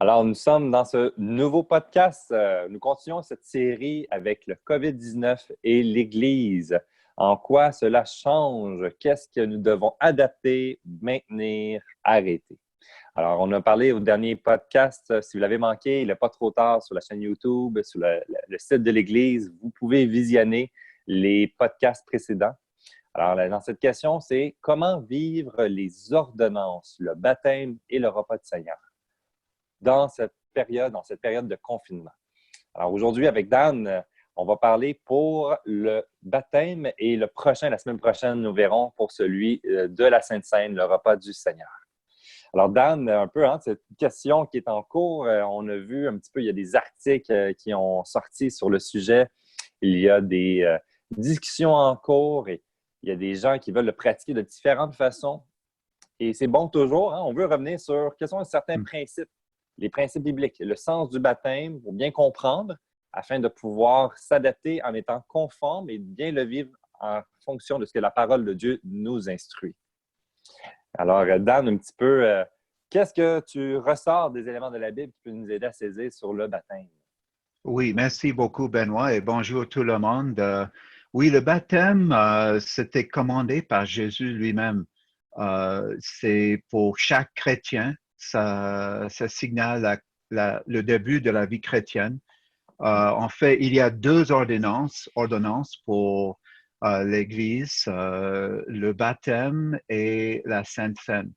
Alors, nous sommes dans ce nouveau podcast. Nous continuons cette série avec le COVID-19 et l'Église. En quoi cela change? Qu'est-ce que nous devons adapter, maintenir, arrêter? Alors, on a parlé au dernier podcast. Si vous l'avez manqué, il n'est pas trop tard sur la chaîne YouTube, sur le site de l'Église. Vous pouvez visionner les podcasts précédents. Alors, dans cette question, c'est comment vivre les ordonnances, le baptême et le repas du Seigneur dans cette période de confinement. Alors aujourd'hui, avec Dan, on va parler pour le baptême et la semaine prochaine, nous verrons pour celui de la Sainte Seine, le repas du Seigneur. Alors Dan, un peu, cette question qui est en cours, on a vu un petit peu, il y a des articles qui ont sorti sur le sujet, il y a des discussions en cours et il y a des gens qui veulent le pratiquer de différentes façons. Et c'est bon toujours, on veut revenir sur quels sont certains principes, les principes bibliques, le sens du baptême pour bien comprendre afin de pouvoir s'adapter en étant conforme et bien le vivre en fonction de ce que la parole de Dieu nous instruit. Alors, Dan, un petit peu, qu'est-ce que tu ressors des éléments de la Bible qui peuvent nous aider à saisir sur le baptême? Oui, merci beaucoup, Benoît, et bonjour tout le monde. Oui, le baptême, c'était commandé par Jésus lui-même. C'est pour chaque chrétien, ça signale le début de la vie chrétienne. En fait, il y a deux ordonnances pour l'Église, le baptême et la Sainte Seine.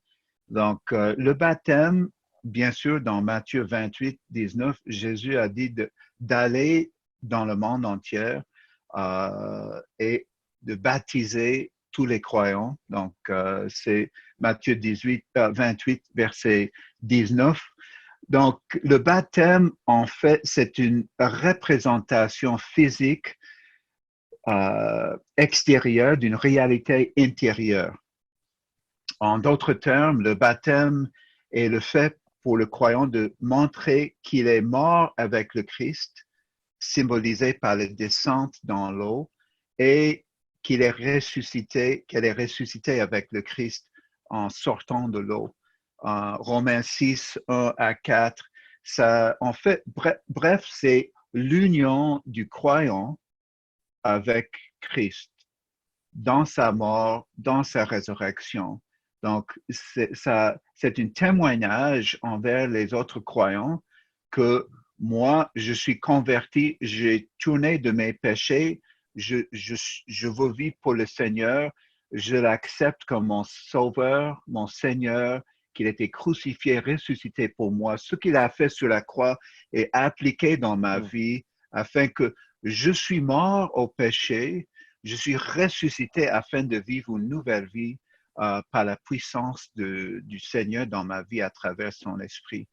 Donc, le baptême, bien sûr, dans Matthieu 28, 19, Jésus a dit d'aller dans le monde entier et de baptiser tous les croyants. Donc, c'est Matthieu 28, verset 19. Donc, le baptême, en fait, c'est une représentation physique extérieure d'une réalité intérieure. En d'autres termes, le baptême est le fait pour le croyant de montrer qu'il est mort avec le Christ, symbolisé par la descente dans l'eau, et qu'elle est ressuscité avec le Christ en sortant de l'eau. Romains 6, 1 à 4, ça, en fait, bref, c'est l'union du croyant avec Christ dans sa mort, dans sa résurrection. Donc, c'est un témoignage envers les autres croyants que moi, je suis converti, j'ai tourné de mes péchés, je veux vivre pour le Seigneur, je l'accepte comme mon sauveur, mon Seigneur, qu'il a été crucifié, ressuscité pour moi. Ce qu'il a fait sur la croix est appliqué dans ma vie afin que je suis mort au péché, je suis ressuscité afin de vivre une nouvelle vie par la puissance du Seigneur dans ma vie à travers son esprit.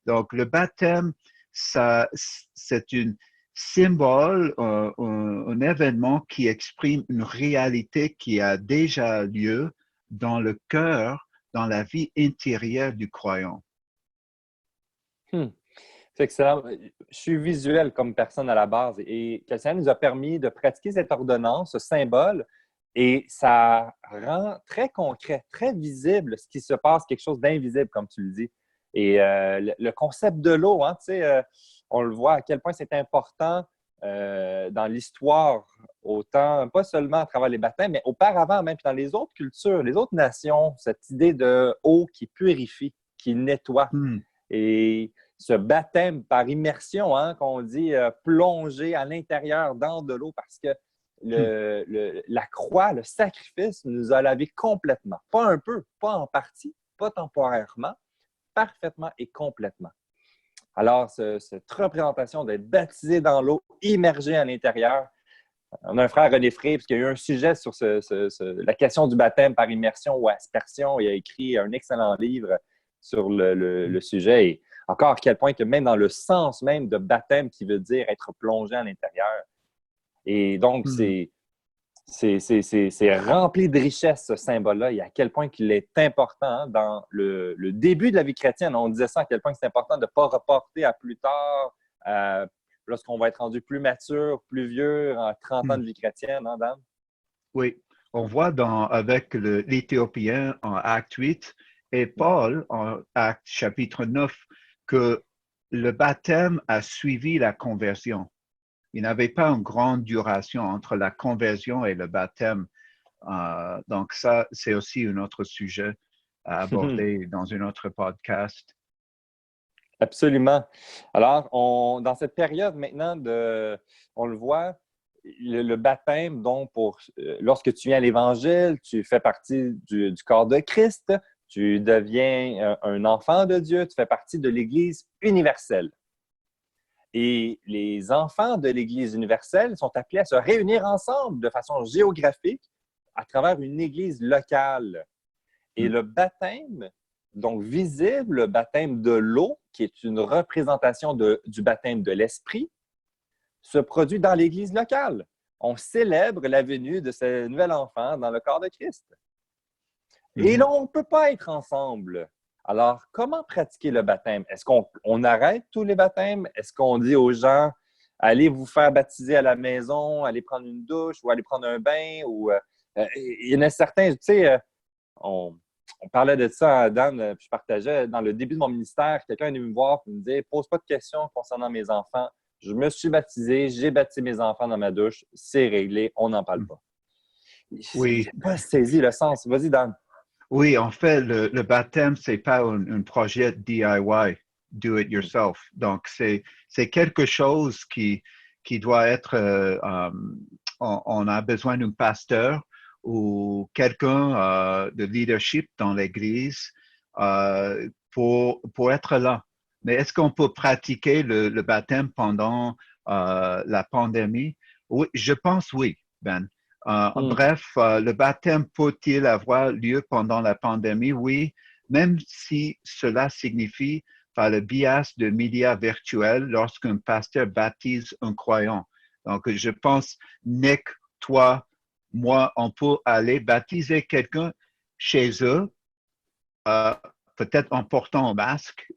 Donc, le baptême, c'est un symbole, un événement qui exprime une réalité qui a déjà lieu dans le cœur, dans la vie intérieure du croyant. C'est excellent. Je suis visuel comme personne à la base et que le Seigneur nous a permis de pratiquer cette ordonnance, ce symbole, et ça rend très concret, très visible ce qui se passe, quelque chose d'invisible, comme tu le dis. Et le concept de l'eau, on le voit à quel point c'est important dans l'histoire, autant, pas seulement à travers les baptêmes, mais auparavant même, puis dans les autres cultures, les autres nations, cette idée de eau qui purifie, qui nettoie. Et ce baptême par immersion, qu'on dit plonger à l'intérieur dans de l'eau parce que la croix, le sacrifice nous a lavé complètement. Pas un peu, pas en partie, pas temporairement, parfaitement et complètement. Alors, cette représentation d'être baptisé dans l'eau, immergé à l'intérieur, on a un frère René Fré, parce qu'il y a eu un sujet sur la question du baptême par immersion ou aspersion. Il a écrit un excellent livre sur le sujet. Et encore, à quel point que même dans le sens même de baptême qui veut dire être plongé à l'intérieur. Et donc, c'est rempli de richesse, ce symbole-là, et à quel point qu'il est important dans le début de la vie chrétienne. On disait ça, à quel point c'est important de ne pas reporter à plus tard, lorsqu'on va être rendu plus mature, plus vieux, en 30 ans de vie chrétienne, Dan? Oui, on voit avec l'Éthiopien en Acte 8 et Paul en Acte chapitre 9 que le baptême a suivi la conversion. Il n'y avait pas une grande duration entre la conversion et le baptême. Donc ça, c'est aussi un autre sujet à aborder dans un autre podcast. Absolument. Alors, dans cette période maintenant, on le voit, le baptême, donc, lorsque tu viens à l'Évangile, tu fais partie du corps de Christ, tu deviens un enfant de Dieu, tu fais partie de l'Église universelle. Et les enfants de l'Église universelle sont appelés à se réunir ensemble de façon géographique à travers une Église locale. Et le baptême, donc visible, le baptême de l'eau, qui est une représentation du baptême de l'Esprit, se produit dans l'Église locale. On célèbre la venue de ce nouvel enfant dans le corps de Christ. Et là, on ne peut pas être ensemble. Alors, comment pratiquer le baptême? Est-ce qu'on arrête tous les baptêmes? Est-ce qu'on dit aux gens, allez vous faire baptiser à la maison, allez prendre une douche ou allez prendre un bain? Il y en a certains, tu sais, on parlait de ça, Dan, puis je partageais dans le début de mon ministère, quelqu'un est venu me voir et me disait, pose pas de questions concernant mes enfants. Je me suis baptisé, j'ai baptisé mes enfants dans ma douche, c'est réglé, on n'en parle pas. Oui. Je n'ai pas saisi le sens. Vas-y, Dan. Oui, en fait, le baptême, c'est pas un projet DIY, do it yourself. Donc, c'est quelque chose qui doit être, on a besoin d'un pasteur ou quelqu'un de leadership dans l'Église pour être là. Mais est-ce qu'on peut pratiquer le baptême pendant la pandémie? Oui, je pense oui, Ben. Bref, le baptême peut-il avoir lieu pendant la pandémie? Oui, même si cela signifie par le biais de médias virtuels lorsqu'un pasteur baptise un croyant. Donc, je pense, Nick, toi, moi, on peut aller baptiser quelqu'un chez eux, peut-être en portant un masque,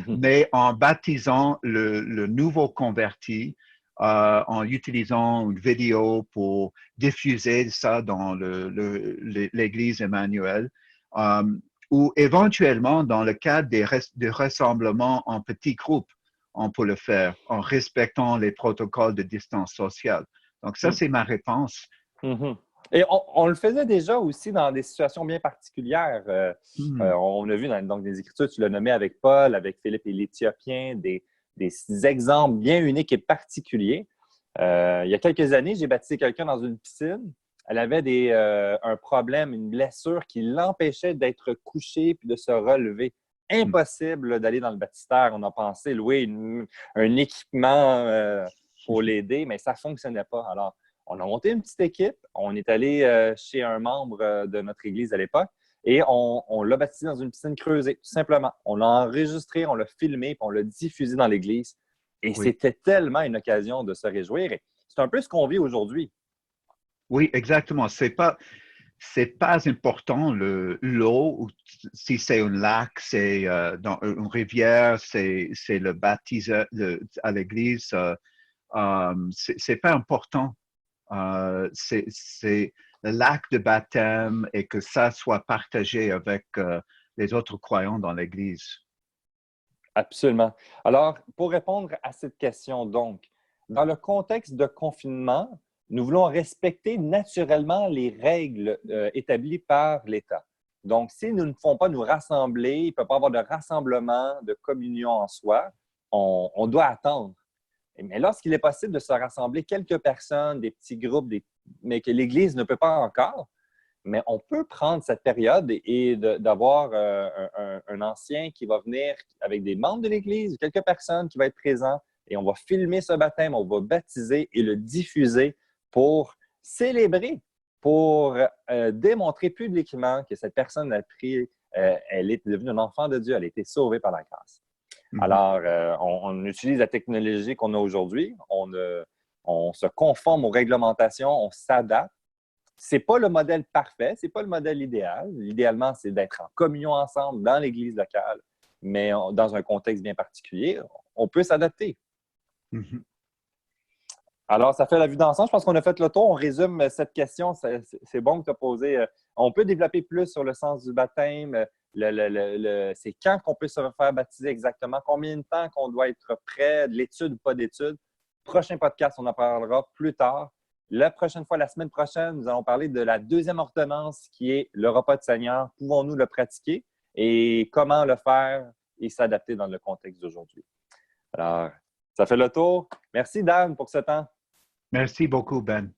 mais en baptisant le nouveau converti, en utilisant une vidéo pour diffuser ça dans l'Église Emmanuel, ou éventuellement dans le cadre des rassemblements en petits groupes, on peut le faire en respectant les protocoles de distance sociale. Donc ça, c'est ma réponse. Et on le faisait déjà aussi dans des situations bien particulières. On a vu dans des Écritures, tu l'as nommé avec Paul, avec Philippe et l'Éthiopien, des exemples bien uniques et particuliers. Il y a quelques années, j'ai baptisé quelqu'un dans une piscine. Elle avait un problème, une blessure qui l'empêchait d'être couchée puis de se relever. Impossible d'aller dans le baptistère. On a pensé louer un équipement pour l'aider, mais ça ne fonctionnait pas. Alors, on a monté une petite équipe. On est allé chez un membre de notre église à l'époque et on l'a baptisé dans une piscine creusée, tout simplement. On l'a enregistré, on l'a filmé, puis on l'a diffusé dans l'église. Et c'était tellement une occasion de se réjouir. Et c'est un peu ce qu'on vit aujourd'hui. Oui, exactement. C'est pas important l'eau, si c'est un lac, c'est dans une rivière, c'est le baptême à l'église. C'est pas important. C'est l'acte de baptême et que ça soit partagé avec les autres croyants dans l'Église. Absolument. Alors, pour répondre à cette question, donc, dans le contexte de confinement, nous voulons respecter naturellement les règles établies par l'État. Donc, si nous ne pouvons pas nous rassembler, il ne peut pas y avoir de rassemblement, de communion en soi, on doit attendre. Mais lorsqu'il est possible de se rassembler quelques personnes, des petits groupes, mais que l'Église ne peut pas encore, mais on peut prendre cette période et d'avoir un ancien qui va venir avec des membres de l'Église, quelques personnes qui vont être présents, et on va filmer ce baptême, on va baptiser et le diffuser pour célébrer, pour démontrer publiquement que cette personne a pris, elle est devenue un enfant de Dieu, elle a été sauvée par la grâce. Alors, on utilise la technologie qu'on a aujourd'hui, on se conforme aux réglementations, on s'adapte. Ce n'est pas le modèle parfait, ce n'est pas le modèle idéal. Idéalement, c'est d'être en communion ensemble dans l'Église locale, mais dans un contexte bien particulier, on peut s'adapter. Alors, ça fait la vue d'ensemble. Je pense qu'on a fait le tour. On résume cette question. C'est bon que tu as posé. On peut développer plus sur le sens du baptême, c'est quand qu'on peut se faire baptiser exactement, combien de temps qu'on doit être prêt, de l'étude ou pas d'étude. Prochain podcast, on en parlera plus tard. La prochaine fois, la semaine prochaine, nous allons parler de la deuxième ordonnance qui est le repas de Seigneur. Pouvons-nous le pratiquer et comment le faire et s'adapter dans le contexte d'aujourd'hui? Alors, ça fait le tour. Merci, Dan, pour ce temps. Merci beaucoup, Ben.